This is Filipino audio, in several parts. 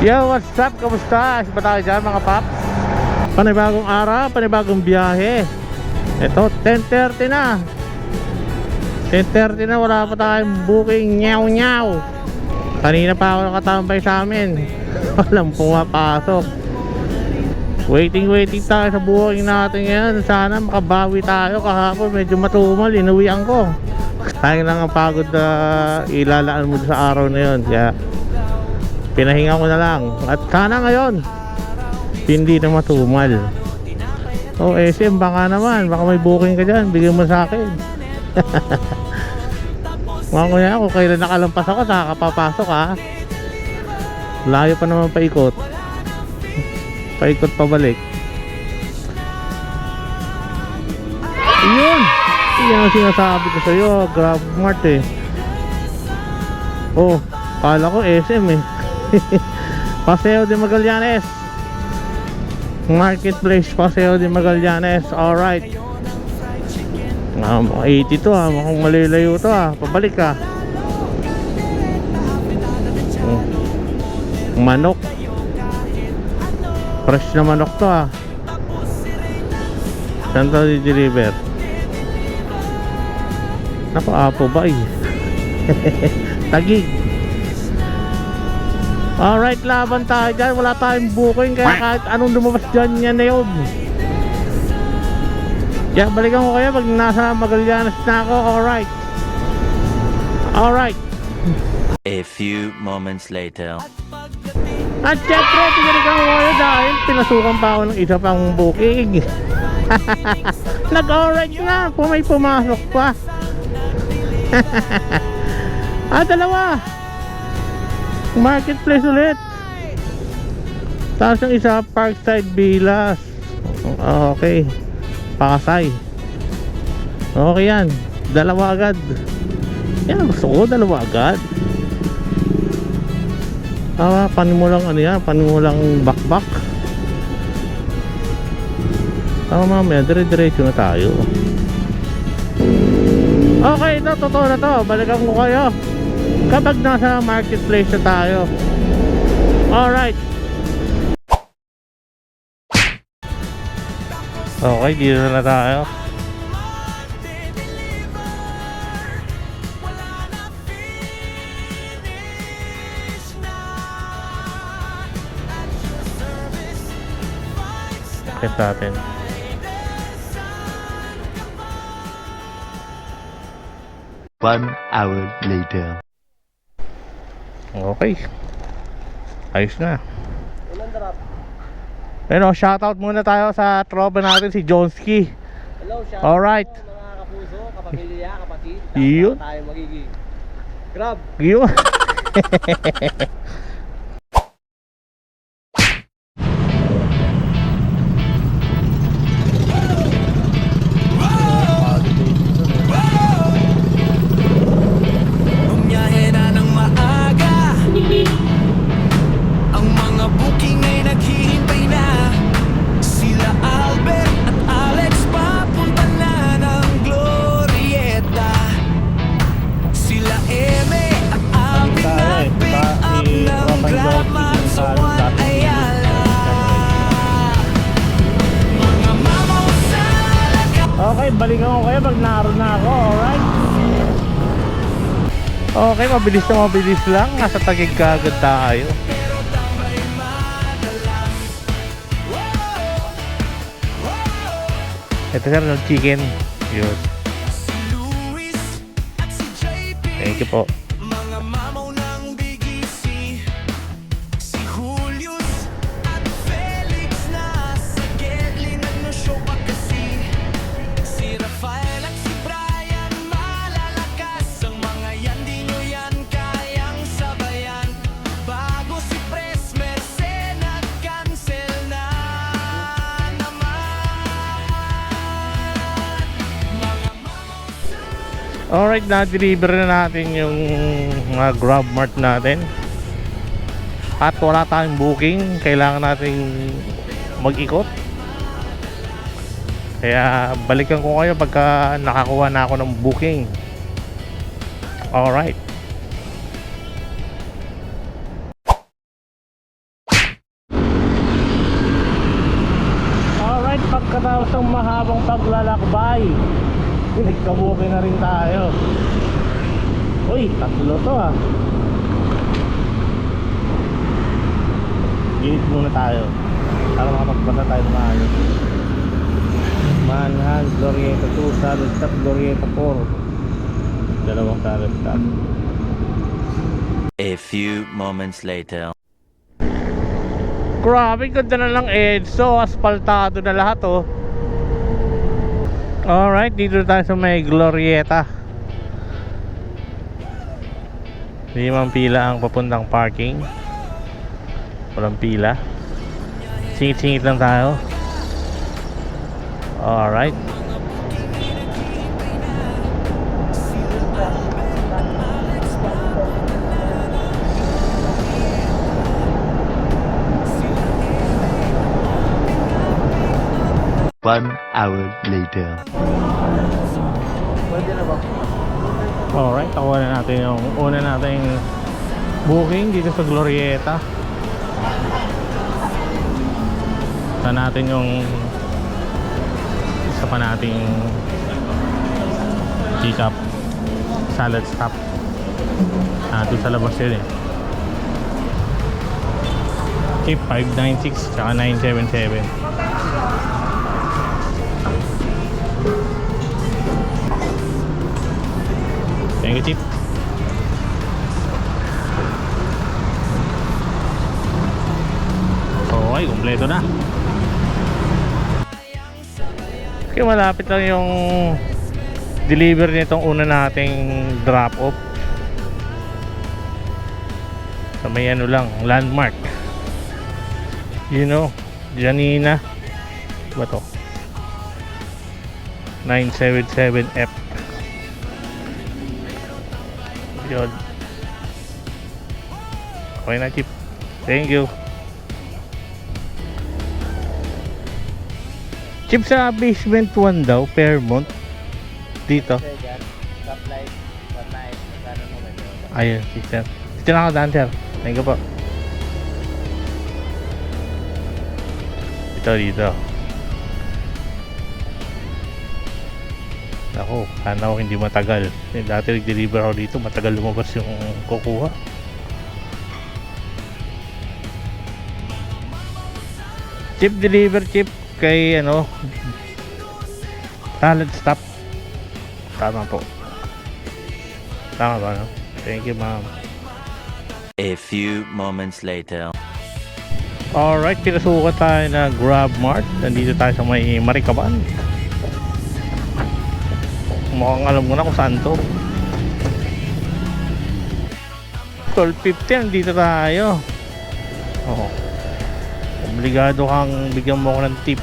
Yo, what's up? Kamusta? Iba tayo dyan mga paps? Panibagong araw, panibagong biyahe. Ito, 10:30 na. 10:30 na, wala pa tayong booking. Nyaw nyaw. Kanina pa ako nakatambay sa amin. Walang pumapasok. Waiting tayo sa booking natin ngayon. Sana makabawi tayo. Kahapon medyo matumal, inuwian ko. Sayang lang ang pagod na ilalaan mo sa araw na yun. Kaya pinahinga ko na lang. At sana ngayon hindi na matumal. Oh, SM, baka naman, baka may booking ka dyan, bigyan mo sa akin. Mga kuya, kung kailan nakalampas ako, saka kapapasok ha. Layo pa naman paikot. Paikot pabalik. Yun! Yan ang sinasabi ko sa'yo, GrabMart eh. Oh, kala ko SM eh. Paseo de Magallanes, Marketplace Paseo de Magallanes. Alright. 80 to ha, mukhang malilayo to ha. Pabalik ka. Manok. Fresh na manok to ha. Saan to di-deliver? Naku, apo ba eh. Tagig. Alright, laban tayo dyan. Wala tayong booking, kaya kahit anong lumabas dyan, yan na yun. Kaya balikan ko kayo pag nasa Magallanes na ako. Alright. Alright. A few moments later. At syempre, pinalikan ko kayo dahil pinasukan pa ako ng isa pang booking. Nag-alright na, may pumasok pa. Dalawa. Marketplace ulit. Tapos yung isa, Parkside Villas. Okay, Pasay. Okay yan, dalawa agad. Yan, gusto ko dalawa agad. Panimulang ano yan, panimulang bakbak. Mamaya, dire-diretso na tayo. Okay, ito, totoo na to. Balikan ko kayo kapag nasa marketplace na tayo. Alright. Okay, dito na tayo. Akit natin. One hour later. Okay, ayos na. Pero shoutout muna tayo sa tropa natin si Jonski. Hello, shoutout alright po mga kapuso, kapamilya, kapatid. Yun. Tayo magiging Grab. Yun. Bumiyahe na ng maaga. Ang mga booking ay naghihintay na. Sila Albert at Alex papunta na ng Glorieta. Sila Eme at Alvin nag-pick up ng Grabmart sa Juan Ayala. Mga mamaw sa laga. Okay, balikan ko kayo pag naroon na ako. Alright. Okay, mabilis lang. Nasa Taguig kaagad tayo. Ito sir, ng chicken. Yun. Si Luis at si JP. Thank you po. Mga mamaw ng BGC. Si Julius at Felix na sa Gedli nagno-show pa kasi. Si Rafael at si Brian malalakas. Ang mga yan di nyo yan kayang sabayan. Bago si Presmer nag-cancel na naman. Alright, na-deliver na natin yung mga GrabMart natin. At wala tayong booking. Kailangan nating mag-ikot. Kaya balikan ko kayo pagka nakakuha na ako ng booking. Alright. ng mahabang paglalakbay, nagkabuki na rin tayo. Uy, tatlo to ah. Gilid muna tayo para makapagbasa tayo ng ayos. Manhal, Glorieta 2, solid stop, Glorieta 4. Dalawang solid stop. A few moments later. Grabe, ganda na lang EDSO. Aspaltado na lahat oh. Alright, dito tayo sa may Glorieta. 5 pila ang papuntang parking. Walang pila. Singit-singit lang tayo. Alright. One hour later. Alright, nakuha na natin yung una nating booking dito sa Glorieta. Sa natin yung isa pa nating pick-up salad stop. Doon sa labas yun eh. Chip 596 tsaka 977. Thank you, Chip. Okay, kompleto na. Okay, malapit lang yung deliver nitong una nating drop off. Sa may ano lang, landmark. You know, Janina. Ba to? 977F. Yun. Okay na, Chip. Thank you. Chip, sa basement 1 daw, Fairmont. Dito. Ayun, sister. Dito lang ako daan, sir. Thank you po. Dito. Ako, sana ako hindi matagal. Dati nag-deliver ako dito, matagal lumabas yung kukuha. Chip, deliver, Chip, kay ano, salad stop. Tama po. Tama ba, no? Thank you, ma'am. A few moments later. Alright, pinasukat tayo na Grab Mart. Nandito tayo sa may Maricaban. Mukhang alam mo na kung saan to. 12.50, dito tayo. Oo. Obligado kang bigyan mo ako ng tip.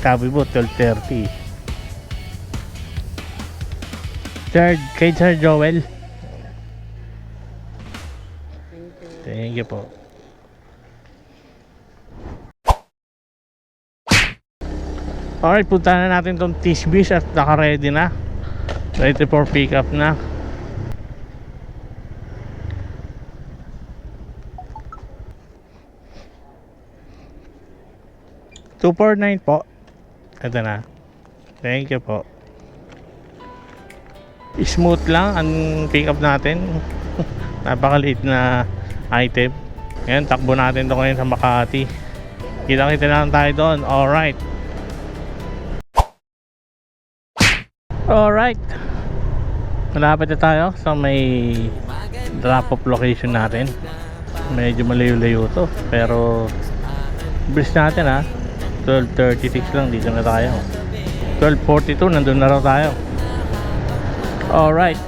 Sabi mo 12.30. Kay Sir Joel. Thank you po. Alright, punta na natin tong Tisbis at naka-ready na. Ready for pick up na. $249 po. Ito na. Thank you po. Smooth lang ang pick up natin. Napakaliit na item. Ngayon, takbo natin to ngayon sa Makati. Kita-kita na lang tayo doon. Alright. Alright. Malapit na tayo sa may drop-off location natin. Medyo malayo-layo to. Pero bilis natin ha. 12:36 lang, dito na tayo. 12:42, nandun na raw tayo. Alright.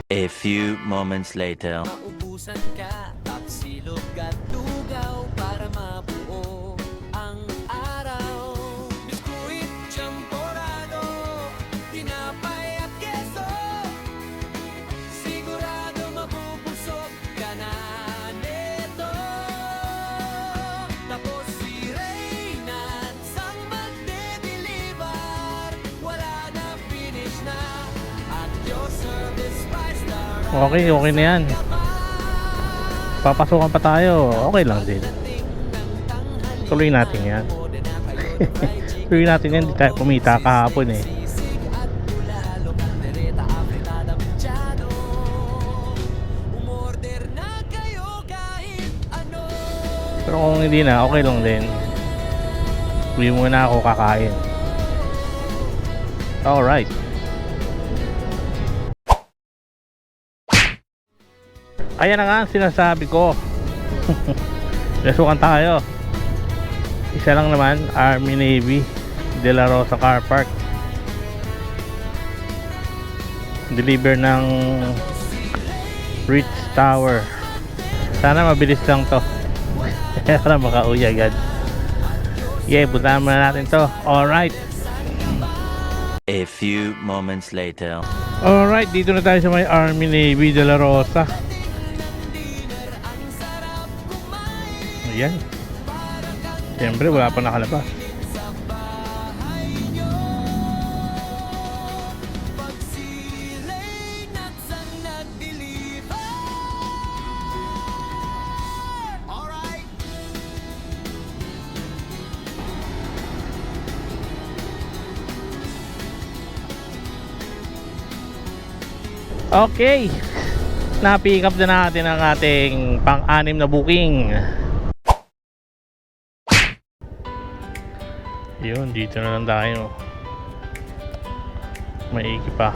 A few moments later. Maubusan ka, tapsilog at lugaw para mabuo ang araw. Biskuit, champorado, tinapay at keso. Sigurado mabubusog ka na nito. Tapos si Reynan sang magde-deliver. Wala na, finish na. At your service 5-star. Okay na yan. Papasukan pa tayo. Okay lang din. Tuloy natin yan. Tuloy natin yan, di tayo kumita kahapon eh. Pero kung hindi na, okay lang din. Uwi muna ako kakain. Alright. Ayan na nga ang sinasabi ko. Nasukan tayo. Isa lang naman, Army Navy De La Rosa Car Park. Deliver ng Ritz Tower. Sana mabilis lang to. Para makauwi agad. Yeah, puntahan muna natin to. Alright. A few moments later. Alright, dito na tayo sa may Army Navy De La Rosa. Ayan. Siyempre, wala pa nakalabas. Okay, na-pick up na natin ang ating pang-anim na booking. Yun, dito na lang tayo. Maigi pa.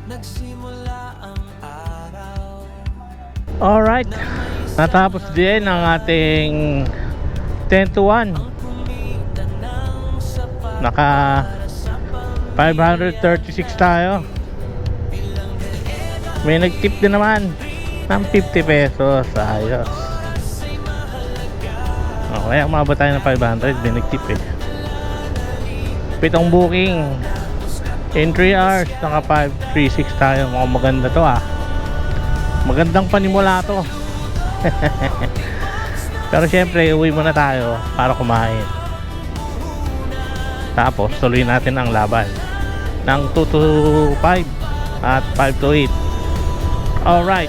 Nagsimula ang araw. Alright, natapos din ang ating 10 to 1. Naka 536 tayo. May nag-tip din naman ng 50 pesos. Ayos. Kaya umabot tayo ng 500. May nag-tip eh. 7 booking in 3 hours. Naka 536 tayo. Mukhang maganda to ah. Magandang panimula to. Pero syempre uwi muna tayo para kumain. Tapos tuloy natin ang laban ng 2 to 5 at 5 to 8. Alright.